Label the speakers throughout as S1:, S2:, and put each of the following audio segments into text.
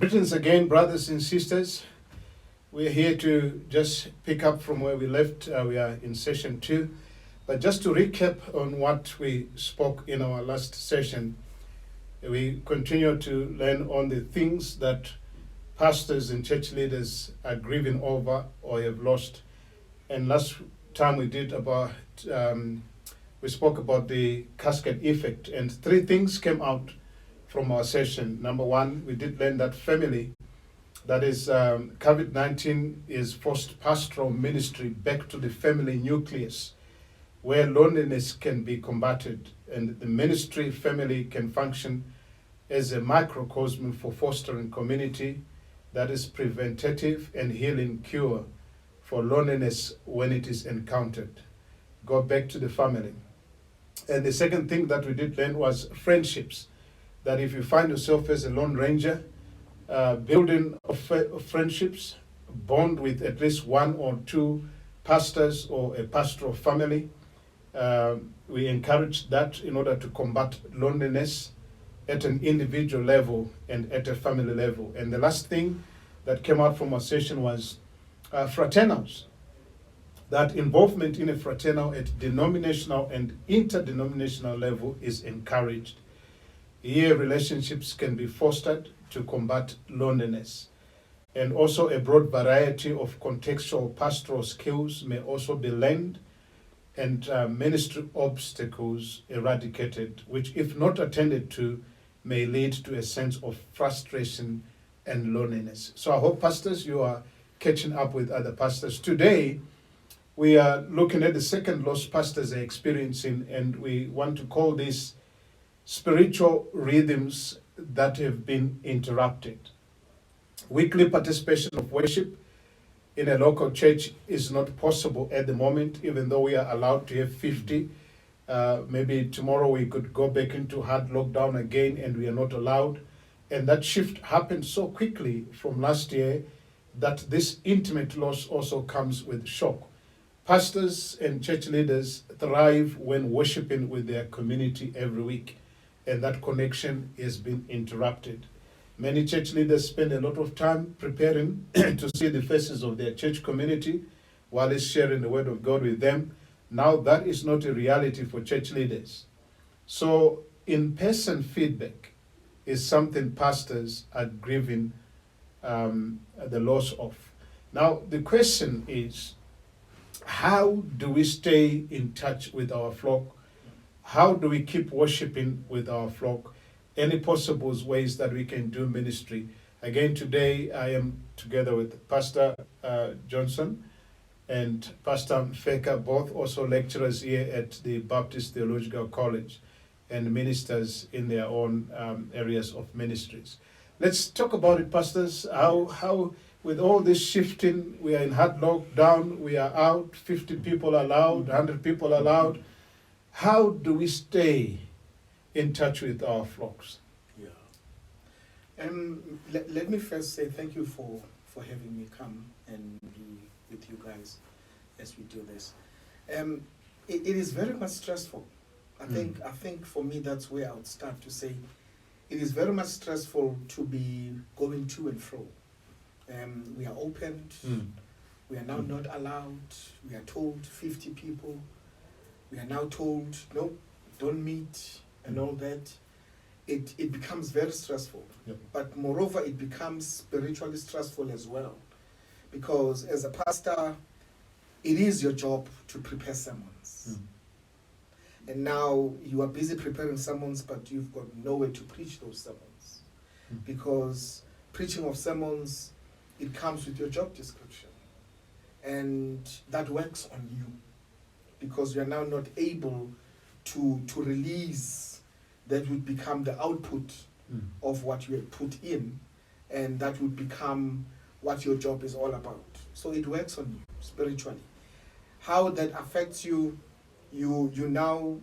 S1: Greetings again, brothers and sisters. We're here to just pick up from where we left. We are in session 2. But just to recap on what we spoke in our last session, we continue to learn on the things that pastors and church leaders are grieving over or have lost. And last time we spoke about the cascade effect, and 3 things came out from our session. Number 1, we did learn that family, that is, COVID-19 is forced pastoral ministry back to the family nucleus, where loneliness can be combated, and the ministry family can function as a microcosm for fostering community that is preventative and healing cure for loneliness when it is encountered. Go back to the family. And the second thing that we did learn was friendships, that if you find yourself as a lone ranger, building of friendships, bond with at least 1 or 2 pastors or a pastoral family. We encourage that in order to combat loneliness at an individual level and at a family level. And the last thing that came out from our session was fraternals. That involvement in a fraternal at denominational and interdenominational level is encouraged. Here, relationships can be fostered to combat loneliness. And also a broad variety of contextual pastoral skills may also be learned, and ministry obstacles eradicated, which, if not attended to, may lead to a sense of frustration and loneliness. So I hope, pastors, you are catching up with other pastors. Today, we are looking at the second loss pastors are experiencing, and we want to call this spiritual rhythms that have been interrupted. Weekly participation of worship in a local church is not possible at the moment, even though we are allowed to have 50. Maybe tomorrow we could go back into hard lockdown again, and we are not allowed. And that shift happened so quickly from last year that this intimate loss also comes with shock. Pastors and church leaders thrive when worshiping with their community every week, and that connection has been interrupted. Many church leaders spend a lot of time preparing to see the faces of their church community while it's sharing the word of God with them. Now that is not a reality for church leaders. So in-person feedback is something pastors are grieving the loss of. Now the question is, how do we stay in touch with our flock? How do we keep worshiping with our flock? Any possible ways that we can do ministry? Again, today I am together with Pastor Johnston and Pastor Mfeka, both also lecturers here at the Baptist Theological College and ministers in their own areas of ministries. Let's talk about it, pastors. How with all this shifting, we are in hard lockdown, we are out, 50 people allowed, 100 people allowed. How do we stay in touch with our flocks?
S2: Yeah. Let me first say thank you for having me come and be with you guys as we do this. It is very much stressful. I think for me that's where I would start to say it is very much stressful to be going to and fro. We are opened. We are now not allowed. We are told 50 people. We are now told, no, don't meet and all that. It becomes very stressful.
S1: Yep.
S2: But moreover, it becomes spiritually stressful as well. Because as a pastor, it is your job to prepare sermons. And now you are busy preparing sermons, but you've got nowhere to preach those sermons. Because preaching of sermons, it comes with your job description. And that works on you. Because you are now not able to release that would become the output of what you have put in, and that would become what your job is all about. So it works on you spiritually. How that affects you, you now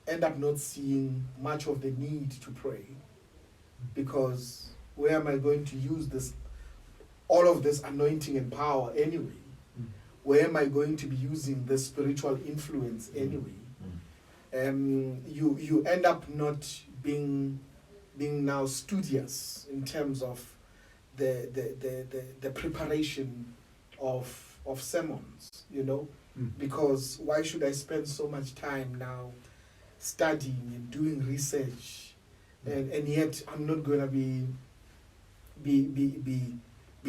S2: end up not seeing much of the need to pray, because where am I going to use this, all of this anointing and power anyway? Where am I going to be using the spiritual influence anyway? You end up not being now studious in terms of the preparation of sermons, because why should I spend so much time now studying and doing research, and yet I'm not going to be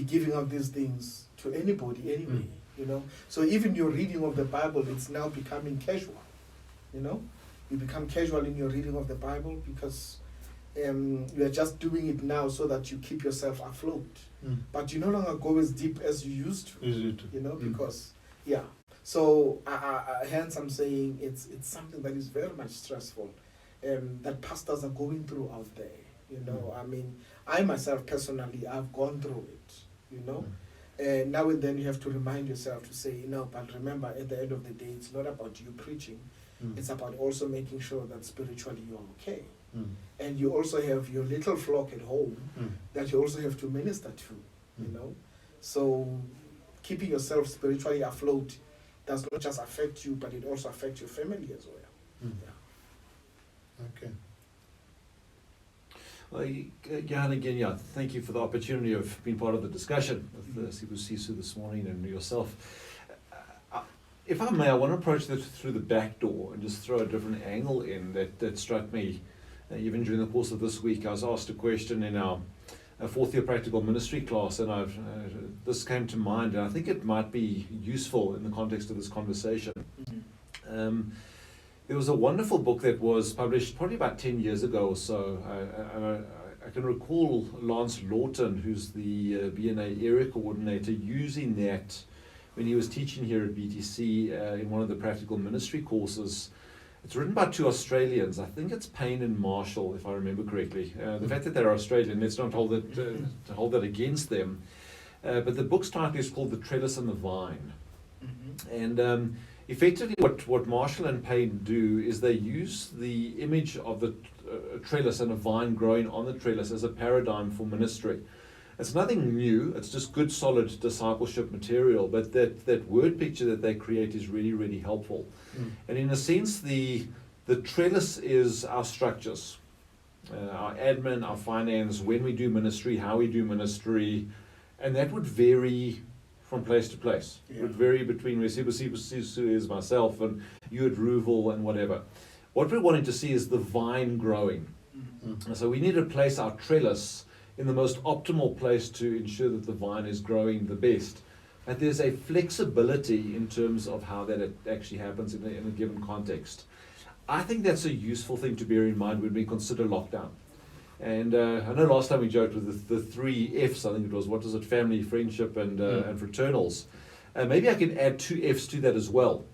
S2: giving out these things to anybody anyway, So even your reading of the Bible, it's now becoming casual, You become casual in your reading of the Bible because you are just doing it now so that you keep yourself afloat. But you no longer go as deep as you used to, because, So hence I'm saying it's something that is very much stressful that pastors are going through out there, I mean, I myself personally, I've gone through it, now and then you have to remind yourself to say, but remember, at the end of the day, it's not about you preaching. It's about also making sure that spiritually you're okay. And you also have your little flock at home that you also have to minister to, So keeping yourself spiritually afloat does not just affect you, but it also affects your family as well.
S1: Okay.
S3: Well, Johann, again, thank you for the opportunity of being part of the discussion with Sibusiso this morning and yourself. If I may, I want to approach this through the back door and just throw a different angle in that struck me. Even during the course of this week, I was asked a question in our fourth year practical ministry class, and this came to mind, and I think it might be useful in the context of this conversation. There was a wonderful book that was published probably about 10 years ago or so. I can recall Lance Lawton, who's the BNA area coordinator, using that when he was teaching here at BTC in one of the practical ministry courses. It's written by two Australians. I think it's Payne and Marshall, if I remember correctly. The fact that they're Australian, let's not hold that against them. But the book's title is called The Trellis and the Vine. And effectively what Marshall and Payne do is they use the image of the trellis and a vine growing on the trellis as a paradigm for ministry. It's nothing new, it's just good solid discipleship material, but that word picture that they create is really, really helpful. And in a sense, the trellis is our structures, our admin, our finance, when we do ministry, how we do ministry, and that would vary from place to place. It would vary between where Sibusiso is, myself, and you at Ruval and whatever. What we're wanting to see is the vine growing. So we need to place our trellis in the most optimal place to ensure that the vine is growing the best. And there's a flexibility in terms of how that actually happens in a given context. I think that's a useful thing to bear in mind when we consider lockdown. And I know last time we joked with the 3 F's, I think it was, what was it, family, friendship, and fraternals. Maybe I can add 2 F's to that as well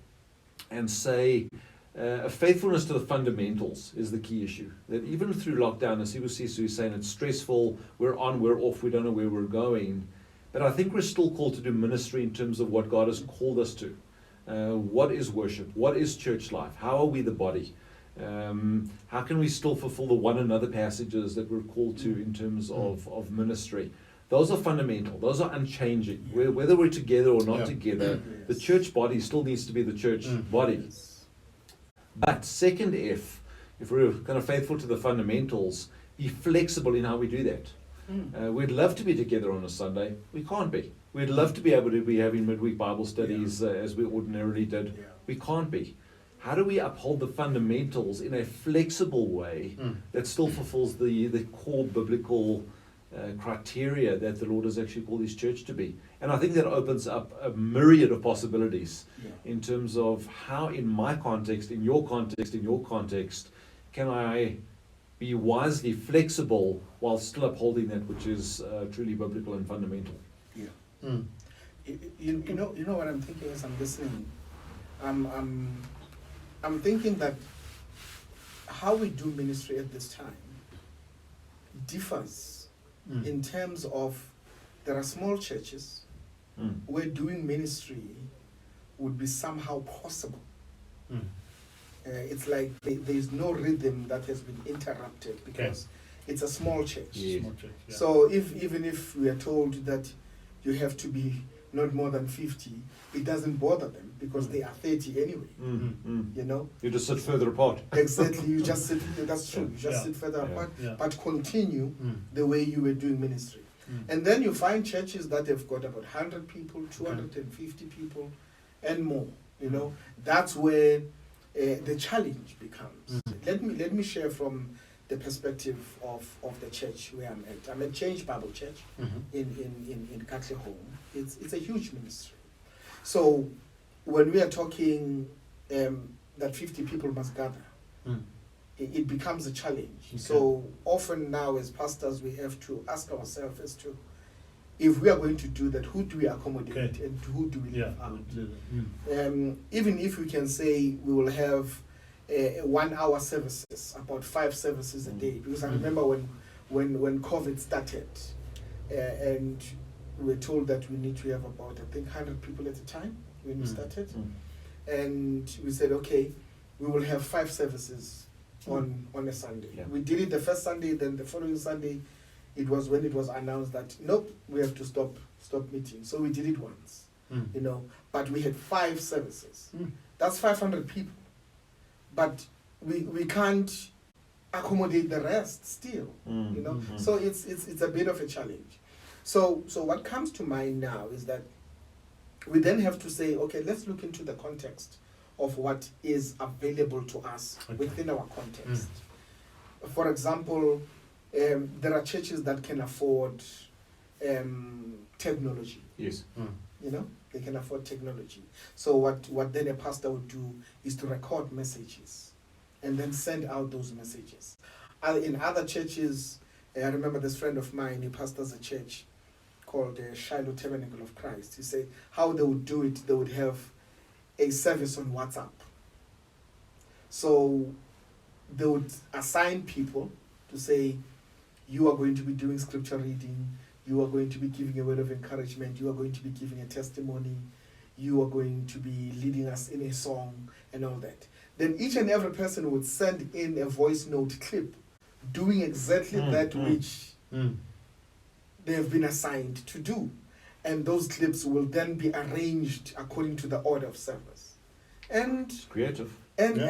S3: and say a faithfulness to the fundamentals is the key issue. That even through lockdown, as Sibusiso is saying, it's stressful, we're on, we're off, we don't know where we're going. But I think we're still called to do ministry in terms of what God has called us to. What is worship? What is church life? How are we the body? How can we still fulfill the one another passages that we're called to in terms of ministry? Those are fundamental. Those are unchanging. Whether we're together or not together, the church body still needs to be the church body. But second F, if we're kind of faithful to the fundamentals, be flexible in how we do that. We'd love to be together on a Sunday. We can't be. We'd love to be able to be having midweek Bible studies as we ordinarily did. We can't be. How do we uphold the fundamentals in a flexible way that still fulfills the core biblical criteria that the Lord has actually called His church to be? And I think that opens up a myriad of possibilities in terms of how, in my context, in your context, can I be wisely flexible while still upholding that which is truly biblical and fundamental.
S2: You know what I'm thinking as I'm listening. I'm thinking that how we do ministry at this time differs in terms of there are small churches where doing ministry would be somehow possible. It's like there's no rhythm that has been interrupted because it's a small church.
S1: Small church,
S2: So even if we are told that you have to be not more than 50, it doesn't bother them because they are 30 anyway. You know?
S3: You just sit further apart.
S2: Exactly, you just sit, that's true, you just sit further apart, but continue the way you were doing ministry. And then you find churches that have got about 100 people, 250 people, and more. You know, that's where the challenge becomes. Let me share from the perspective of the church where I'm at. I'm at Change Bible Church in Katlehong. It's a huge ministry. So when we are talking that 50 people must gather, it becomes a challenge.
S1: Okay.
S2: So often now as pastors we have to ask ourselves as to, if we are going to do that, who do we accommodate and who do we leave out? Even if we can say we will have 1 hour services, about 5 services a day, because I remember when COVID started, and we were told that we need to have about, I think, 100 people at a time when we started, and we said, okay, we will have 5 services on a Sunday.
S3: Yeah.
S2: We did it the first Sunday, then the following Sunday, it was when it was announced that nope, we have to stop meeting. So we did it once, you know, but we had 5 services. That's 500 people, but we can't accommodate the rest still, you know. So it's a bit of a challenge. So what comes to mind now is that we then have to say, okay, let's look into the context of what is available to us within our context. For example, there are churches that can afford technology.
S3: Yes.
S2: You know, they can afford technology. So what then a pastor would do is to record messages and then send out those messages. In other churches, I remember this friend of mine, he pastors a church called Shiloh Tabernacle of Christ. He said how they would do it, they would have a service on WhatsApp. So they would assign people to say, you are going to be doing scripture reading, you are going to be giving a word of encouragement, you are going to be giving a testimony, you are going to be leading us in a song and all that. Then each and every person would send in a voice note clip doing exactly that which they have been assigned to do. And those clips will then be arranged according to the order of service. And
S3: Creative.
S2: and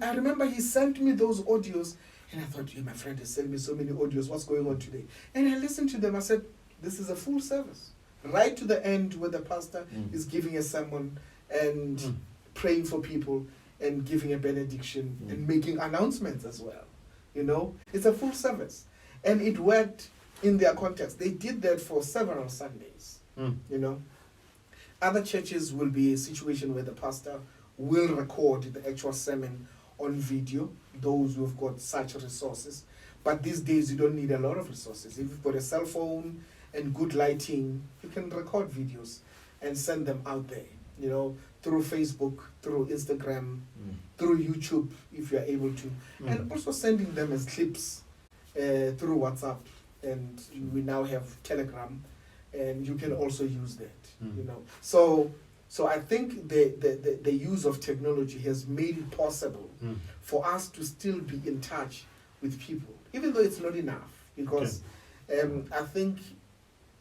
S2: I remember he sent me those audios, and I thought, my friend has sent me so many audios, what's going on today? And I listened to them, I said, this is a full service. Right to the end where the pastor is giving a sermon and praying for people and giving a benediction and making announcements as well. You know, it's a full service. And it worked in their context. They did that for several Sundays, you know. Other churches will be a situation where the pastor will record the actual sermon on video, those who've got such resources. But these days you don't need a lot of resources. If you've got a cell phone and good lighting, you can record videos and send them out there, you know, through Facebook, through Instagram, through YouTube, if you're able to, and also sending them as clips through WhatsApp. And we now have Telegram, and you can also use that, you know. So I think the use of technology has made it possible for us to still be in touch with people, even though it's not enough, because I think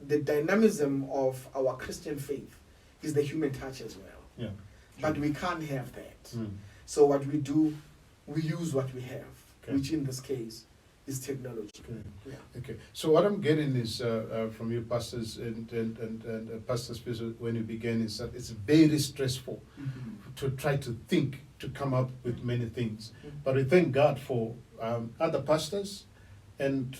S2: the dynamism of our Christian faith is the human touch as well.
S1: Yeah.
S2: But we can't have that. So what we do, we use what we have, which in this case is technology.
S1: Okay. So what I'm getting is from you pastors and Pastor Sibusiso, when you began, is that it's very stressful to try to think, to come up with many things. But we thank God for other pastors and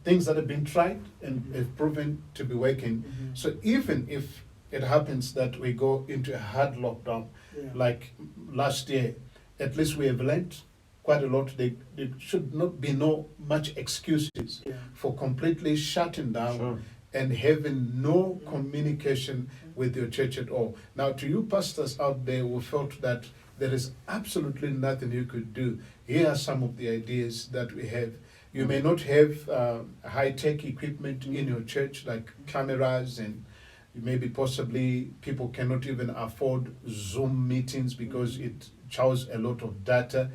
S1: things that have been tried and have proven to be working. So even if it happens that we go into a hard lockdown, like last year, at least we have learned quite a lot. There should not be much excuses for completely shutting down and having no communication with your church at all. Now, to you pastors out there who felt that there is absolutely nothing you could do, here are some of the ideas that we have. You may not have high-tech equipment in your church like cameras, and maybe possibly people cannot even afford Zoom meetings because it chows a lot of data.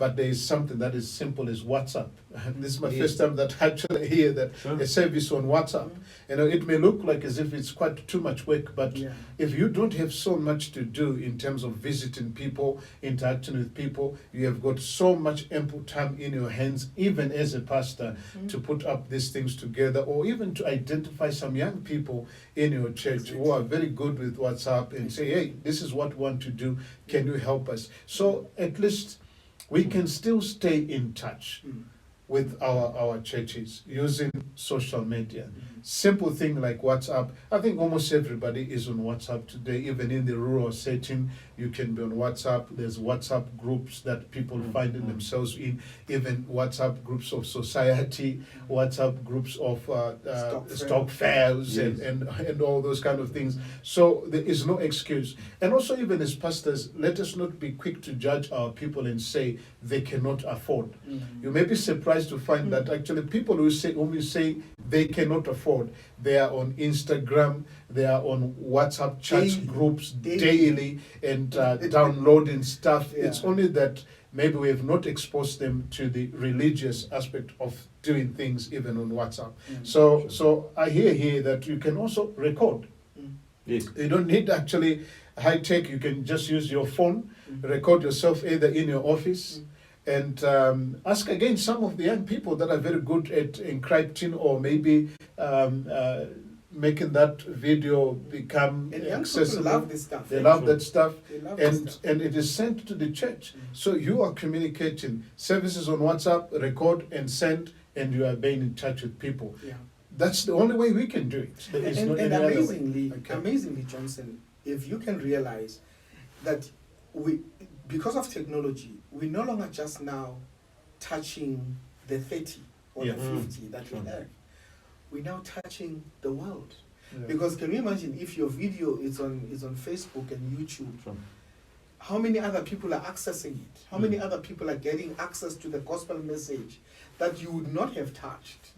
S1: but there is something that is simple as WhatsApp. This is my
S3: Yes.
S1: first time that I actually hear that
S3: Sure.
S1: a service on WhatsApp. You know, it may look like as if it's quite too much work, but
S2: Yeah.
S1: if you don't have so much to do in terms of visiting people, interacting with people, you have got so much ample time in your hands, even as a pastor, to put up these things together, or even to identify some young people in your church who are very good with WhatsApp and say, hey, this is what we want to do, can you help us? So at least we can still stay in touch with our churches using social media. Simple thing like WhatsApp. I think almost everybody is on WhatsApp today, even in the rural setting. You can be on WhatsApp. There's WhatsApp groups that people find themselves in, even WhatsApp groups of society, WhatsApp groups of stock fairs,
S3: Yes.
S1: and all those kind of things. So there is no excuse. And also, even as pastors, let us not be quick to judge our people and say they cannot afford. You may be surprised to find that actually people whom you say they cannot afford, they are on Instagram, they are on WhatsApp chat
S2: Daily.
S1: groups
S2: Daily.
S1: daily and downloading stuff.
S2: Yeah.
S1: It's only that maybe we have not exposed them to the religious aspect of doing things even on WhatsApp. So I hear here that you can also record.
S3: Yes.
S1: You don't need actually high tech. You can just use your phone, record yourself either in your office, and ask again some of the young people that are very good at encrypting or maybe making that video become
S2: And young
S1: accessible.
S2: people love this stuff.
S1: They love that stuff,
S2: They love this
S1: and
S2: stuff.
S1: and it is sent to the church. So you are communicating services on WhatsApp, record and send, and you are being in touch with people.
S2: Yeah.
S1: That's the only way we can do it. There is no
S2: And
S1: any other way.
S2: amazingly,
S1: Okay.
S2: amazingly, Johnson, if you can realize that because of technology, we no longer just now touching the 30 or
S1: Yeah.
S2: the 50 that
S3: Sure.
S2: we have. We're now touching the world.
S1: Yeah.
S2: Because can you imagine if your video is on Facebook and YouTube,
S3: Sure.
S2: how many other people are accessing it? How many other people are getting access to the gospel message that you would not have touched?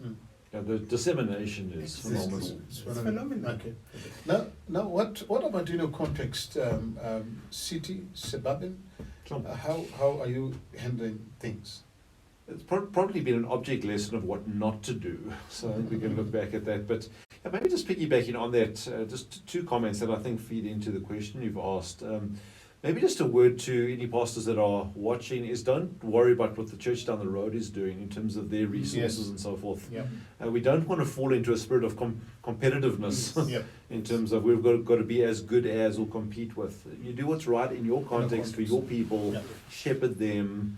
S3: Yeah, the dissemination is
S2: It's
S3: phenomenal.
S2: It's phenomenal.
S1: Okay. Now, what about in your context, city, suburban?
S3: Sure.
S1: How are you handling things?
S3: It's probably been an object lesson of what not to do. So I think we can look back at that. But maybe just piggybacking on that, just two comments that I think feed into the question you've asked. Maybe just a word to any pastors that are watching is don't worry about what the church down the road is doing in terms of their resources
S1: Yes.
S3: and so forth.
S1: Yeah.
S3: We don't want to fall into a spirit of competitiveness
S1: Yeah.
S3: in terms of we've got to be as good as or compete with. You do what's right in your context for your people,
S1: Yeah.
S3: shepherd them,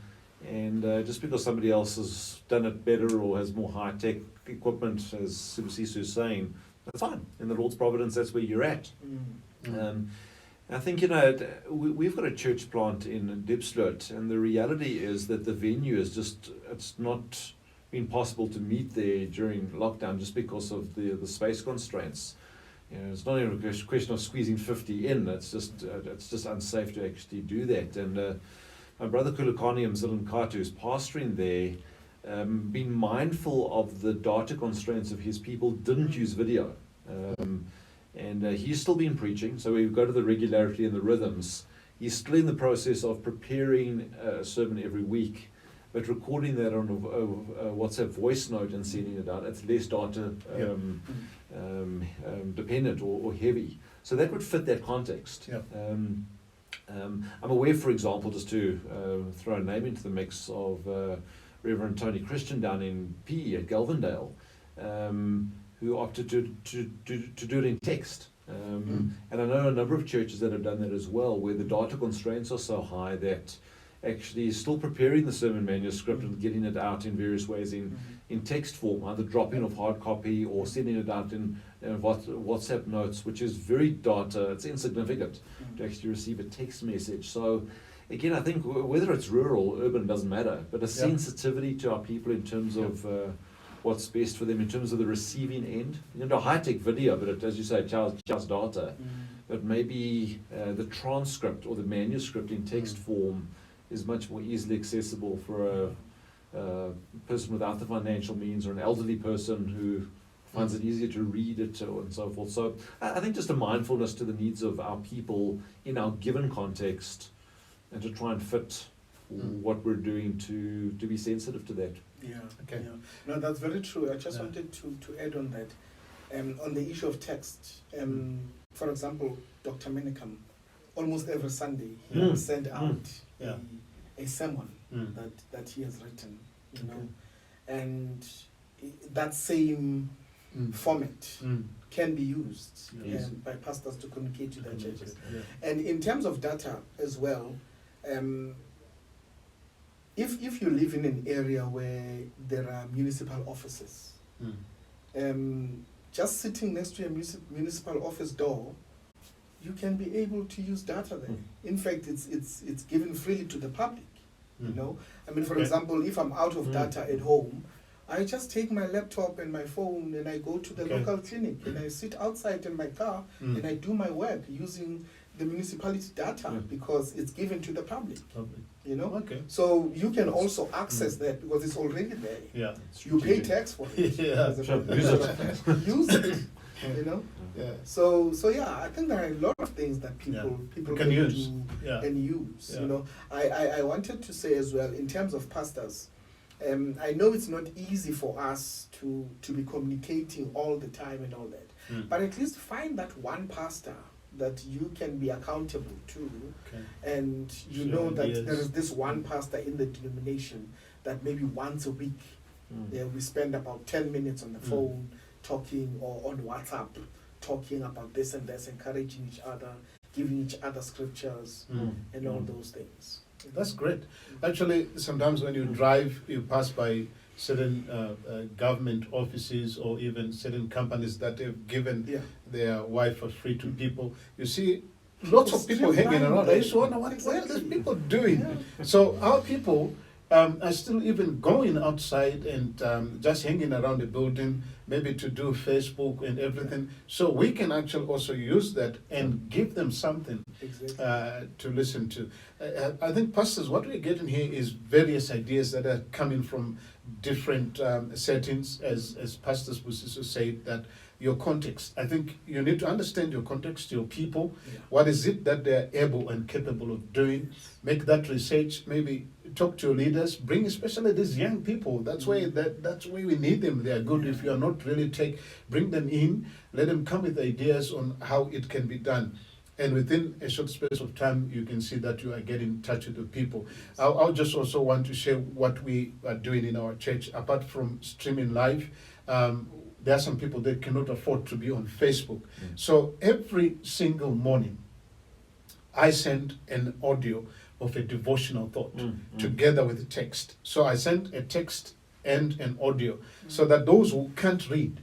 S3: and just because somebody else has done it better or has more high-tech equipment, as Sibusiso is saying, that's fine. In the Lord's providence, that's where you're at. I think, we've got a church plant in Diepsloot, and the reality is that the venue is it's not been possible to meet there during lockdown just because of the space constraints. It's not even a question of squeezing 50 in, it's just unsafe to actually do that. And my brother Kulakani Mzilinkatu, who's pastoring there, being mindful of the data constraints of his people, didn't use video. And he's still been preaching, so we go to the regularity and the rhythms. He's still in the process of preparing a sermon every week, but recording that on a WhatsApp voice note and sending it out. It's less data dependent or heavy. So that would fit that context.
S1: Yeah.
S3: I'm aware, for example, just to throw a name into the mix of Reverend Tony Christian down in PE at Galvindale, who opted to do it in text. And I know a number of churches that have done that as well, where the data constraints are so high that actually still preparing the sermon manuscript and getting it out in various ways in text form, either dropping off hard copy or sending it out in WhatsApp notes, which is very data, it's insignificant to actually receive a text message. So again, I think whether it's rural or urban doesn't matter, but a sensitivity to our people in terms of what's best for them in terms of the receiving end. High-tech video, but as you say, just data. But maybe the transcript or the manuscript in text form is much more easily accessible for a person without the financial means or an elderly person who finds it easier to read it and so forth. So I think just a mindfulness to the needs of our people in our given context and to try and fit what we're doing to be sensitive to that.
S2: Yeah.
S1: Okay.
S2: Yeah. No, that's very true. I just
S1: Yeah.
S2: wanted to add on that. On the issue of text, for example, Dr. Minicum, almost every Sunday, he will send out
S1: Yeah.
S2: a sermon that he has written, you know, and that same format can be used
S3: Yes.
S2: by pastors to communicate to their churches.
S1: Yeah.
S2: And in terms of data as well, if you live in an area where there are municipal offices, just sitting next to a municipal office door, you can be able to use data there. In fact, it's given freely to the public. You know, I mean, for
S1: Okay.
S2: example, if I'm out of data at home, I just take my laptop and my phone and I go to the
S1: Okay.
S2: local clinic and I sit outside in my car and I do my work using the municipality data because it's given to the public. You know,
S1: Okay.
S2: so you can also access that because it's already there.
S1: Yeah.
S2: You pay tax for it.
S1: Yeah.
S2: As a-
S3: Sure.
S2: Use it. You know.
S1: Yeah.
S2: So yeah, I think there are a lot of things that people
S1: Can use.
S2: do
S1: Yeah.
S2: and use.
S1: Yeah.
S2: You know, I wanted to say as well in terms of pastors. I know it's not easy for us to be communicating all the time and all that, but at least find that one pastor that you can be accountable to,
S1: Okay.
S2: and you
S1: Sure,
S2: know that
S1: yes.
S2: there is this one pastor in the denomination that maybe once a week we spend about 10 minutes on the phone talking, or on WhatsApp talking about this and this, encouraging each other, giving each other scriptures and all those things.
S1: That's great. Actually, sometimes when you drive, you pass by certain government offices or even certain companies that have given
S2: Yeah.
S1: their Wi-Fi free to people. You see lots of people hanging around. I used to wonder, what are these people doing?
S2: Yeah.
S1: So our people are still even going outside and just hanging around the building, maybe to do Facebook and everything. So we can actually also use that and give them something
S2: Exactly.
S1: to listen to. I think, pastors, what we're getting here is various ideas that are coming from different settings, as Pastor Sibusiso said, that your context. I think you need to understand your context, your people.
S2: Yeah.
S1: What is it that they're able and capable of doing? Make that research, maybe talk to your leaders, bring especially these young people. That's why that's why we need them. They are good. If you are not really bring them in, let them come with ideas on how it can be done. And within a short space of time, you can see that you are getting in touch with the people. I'll just also want to share what we are doing in our church. Apart from streaming live, there are some people that cannot afford to be on Facebook. So every single morning, I send an audio of a devotional thought together with the text. So I send a text and an audio so that those who can't read,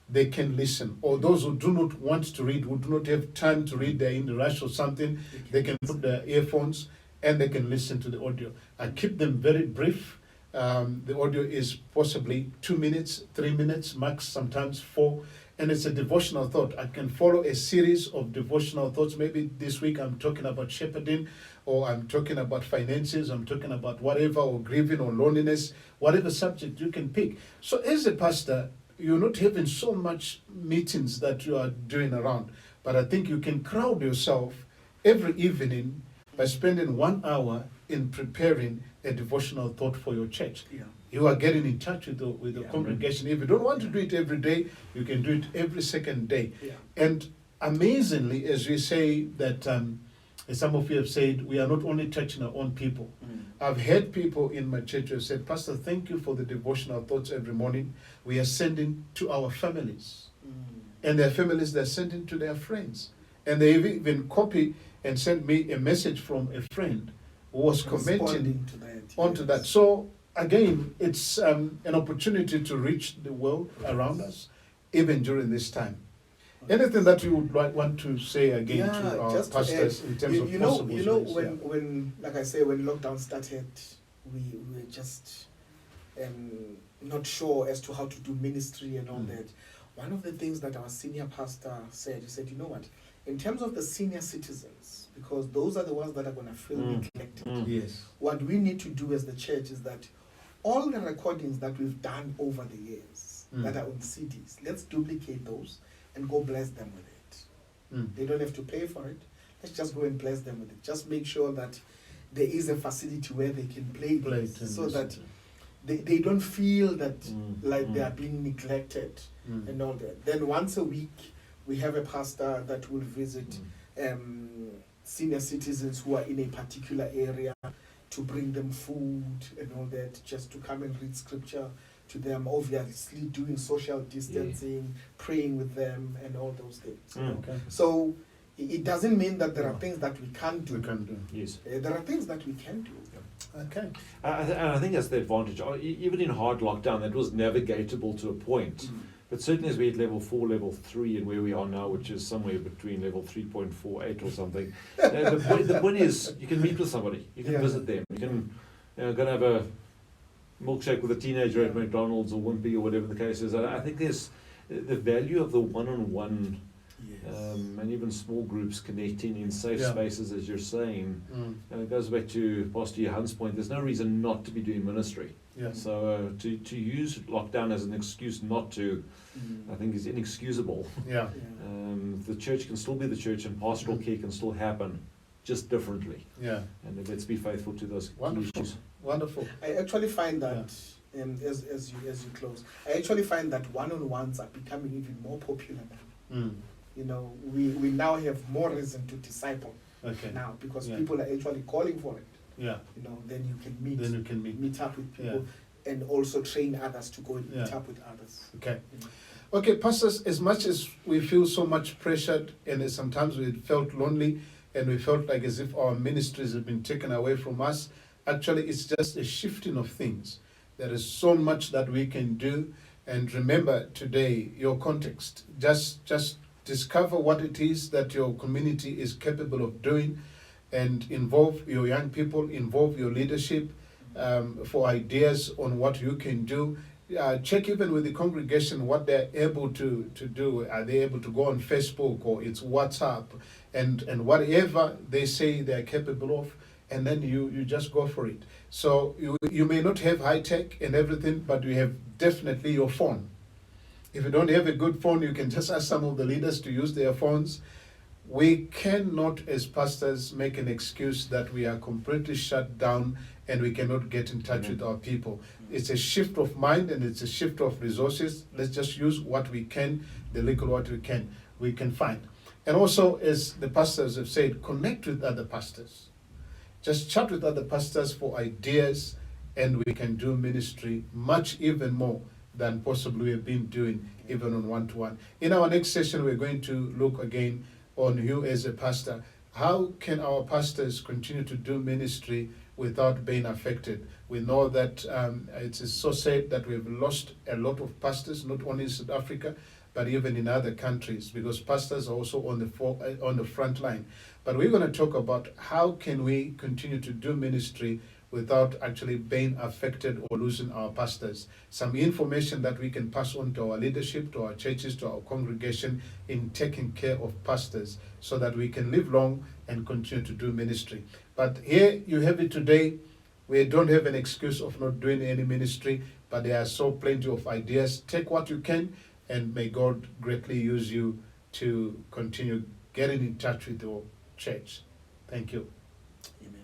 S1: they can listen. Or those who do not want to read, who do not have time to read, they're in the rush or something, they can put their earphones and they can listen to the audio. I keep them very brief. The audio is possibly 2 minutes, 3 minutes, max sometimes 4. And it's a devotional thought. I can follow a series of devotional thoughts. Maybe this week I'm talking about shepherding, or I'm talking about finances, I'm talking about whatever, or grieving or loneliness, whatever subject you can pick. So as a pastor, you're not having so much meetings that you are doing around, but I think you can crowd yourself every evening by spending 1 hour in preparing a devotional thought for your church.
S2: Yeah.
S1: You are getting in touch with the
S2: Yeah.
S1: congregation. If you don't want to do it every day, you can do it every second day.
S2: Yeah.
S1: And amazingly, as we say that, as some of you have said, we are not only touching our own people. I've heard people in my church who have said, Pastor, thank you for the devotional thoughts every morning. We are sending to our families. And their families, they're sending to their friends. And they even copy and send me a message from a friend who was commenting
S2: Responding to that.
S1: onto that. So again, it's an opportunity to reach the world around us, even during this time. Anything that you would want to say again to our
S2: just to
S1: pastors
S2: add,
S1: in terms of
S2: you
S1: possible
S2: know,
S1: ways,
S2: when like I say, when lockdown started, we were just not sure as to how to do ministry and all that. One of the things that our senior pastor said, he said, you know what, in terms of the senior citizens, because those are the ones that are going to feel neglected,
S1: Yes.
S2: what we need to do as the church is that all the recordings that we've done over the years that are on CDs, let's duplicate those and go bless them with it. They don't have to pay for it. Let's just go and bless them with it. Just make sure that there is a facility where they can play this, so
S1: tennis.
S2: that they don't feel that like
S3: Mm.
S2: they are being neglected
S1: Mm.
S2: and all that. Then once a week, we have a pastor that will visit senior citizens who are in a particular area to bring them food and all that, just to come and read scripture to them, obviously doing social distancing, praying with them and all those things.
S3: Mm.
S1: Okay.
S2: So it doesn't mean that there are things that we can't do.
S1: We can do.
S3: Yes.
S2: There are things that we can do.
S1: Okay.
S3: And I think that's the advantage. Even in hard lockdown, that was navigatable to a point. But certainly as we hit level 4, level 3, and where we are now, which is somewhere between level 3.48 or something, the point is you can meet with somebody, you can visit them, you can go and have a milkshake with a teenager at McDonald's or Wimpy or whatever the case is. I think there's the value of the one-on-one and even small groups connecting in safe spaces, as you're saying. And it goes back to Pastor Johann's point, there's no reason not to be doing ministry. So to use lockdown as an excuse not to, I think is inexcusable. The church can still be the church, and pastoral care can still happen, just differently. And let's be faithful to those key issues.
S1: Wonderful.
S2: I actually find that, as you close, I actually find that one-on-ones are becoming even more popular now. You know, we now have more reason to disciple now, because people are actually calling for it. You know, then you can meet up with people and also train others to go and meet up with others.
S1: Okay, pastors, as much as we feel so much pressured, and as sometimes we felt lonely, and we felt like as if our ministries have been taken away from us, actually it's just a shifting of things. There is so much that we can do. And remember today, your context, just discover what it is that your community is capable of doing, and involve your young people, involve your leadership for ideas on what you can do. Check even with the congregation what they're able to do. Are they able to go on Facebook, or it's WhatsApp, and whatever they say they're capable of, and then you just go for it. So you may not have high tech and everything, but you have definitely your phone. If you don't have a good phone, you can just ask some of the leaders to use their phones. We cannot, as pastors, make an excuse that we are completely shut down and we cannot get in touch with our people. It's a shift of mind and it's a shift of resources. Let's just use what we can, the little what we can find. And also, as the pastors have said, connect with other pastors. Just chat with other pastors for ideas, and we can do ministry much even more than possibly we have been doing even on one-to-one. In our next session, we're going to look again on you as a pastor. How can our pastors continue to do ministry without being affected? We know that it is so sad that we've lost a lot of pastors, not only in South Africa, but even in other countries, because pastors are also on the front line. But we're going to talk about how can we continue to do ministry without actually being affected or losing our pastors. Some information that we can pass on to our leadership, to our churches, to our congregation in taking care of pastors, so that we can live long and continue to do ministry. But here you have it today. We don't have an excuse of not doing any ministry, but there are so plenty of ideas. Take what you can, and may God greatly use you to continue getting in touch with your church. Thank you.
S2: Amen.